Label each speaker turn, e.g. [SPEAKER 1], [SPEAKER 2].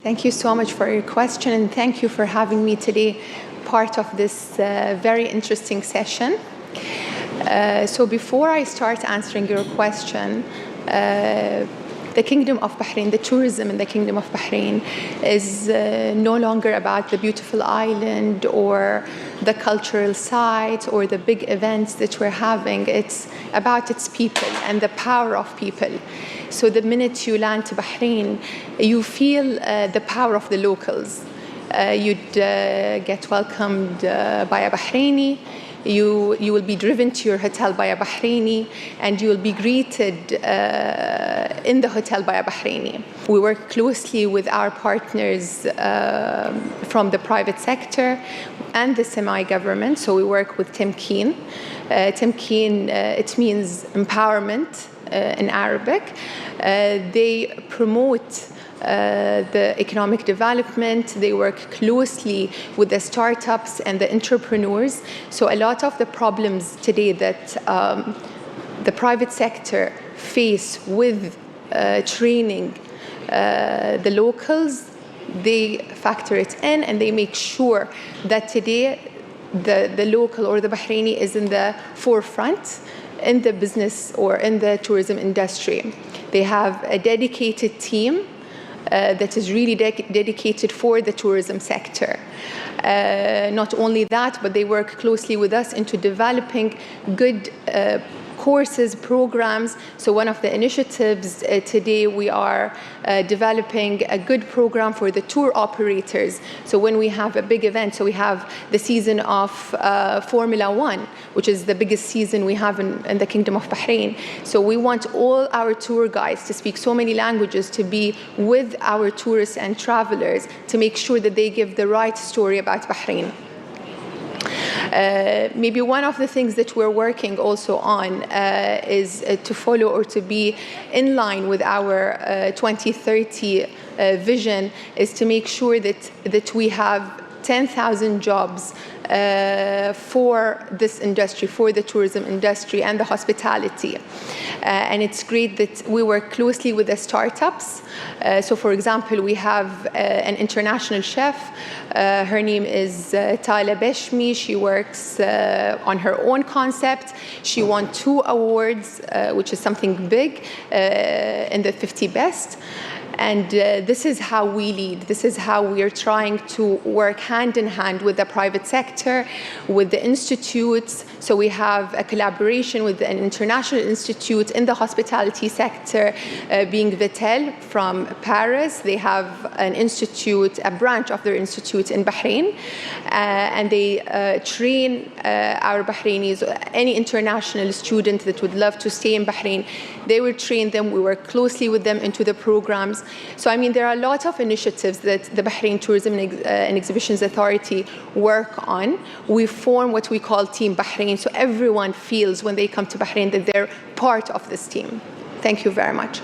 [SPEAKER 1] Thank you so much for your question, and thank you for having me today, part of this very interesting session. So before I start answering your question, the Kingdom of Bahrain, the tourism in the Kingdom of Bahrain is no longer about the beautiful island or the cultural site or the big events that we're having. It's about its people and the power of people. So the minute you land to Bahrain, you feel the power of the locals. You'd get welcomed by a Bahraini. You will be driven to your hotel by a Bahraini, and you will be greeted in the hotel by a Bahraini. We work closely with our partners from the private sector and the semi-government. So we work with Temkeen. Temkeen, it means empowerment in Arabic. They promote the economic development. They work closely with the startups and the entrepreneurs. So a lot of the problems today that the private sector face with training the locals, they factor it in, and they make sure that today the local or the Bahraini is in the forefront in the business or in the tourism industry. They have a dedicated team that is really dedicated for the tourism sector. Not only that, but they work closely with us into developing good courses, programs. So one of the initiatives today, we are developing a good program for the tour operators. So when we have a big event, so we have the season of Formula One, which is the biggest season we have in the Kingdom of Bahrain. So we want all our tour guides to speak so many languages, to be with our tourists and travelers, to make sure that they give the right story about Bahrain. Maybe one of the things that we're working also on is to follow or to be in line with our 2030 vision, is to make sure that we have 10,000 jobs for this industry, for the tourism industry and the hospitality. And it's great that we work closely with the startups. So for example, we have an international chef. Her name is Tala Beshmi. She works on her own concept. She won 2 awards, which is something big, in the 50 best. And this is how we lead. This is how we are trying to work hand in hand with the private sector, with the institutes. So we have a collaboration with an international institute in the hospitality sector, being Vitel from Paris. They have an institute, a branch of their institute in Bahrain, and they train our Bahrainis, any international student that would love to stay in Bahrain. They will train them. We work closely with them into the programs. So, I mean, there are a lot of initiatives that the Bahrain Tourism and Exhibitions Authority work on. We form what we call Team Bahrain, so everyone feels when they come to Bahrain that they're part of this team. Thank you very much.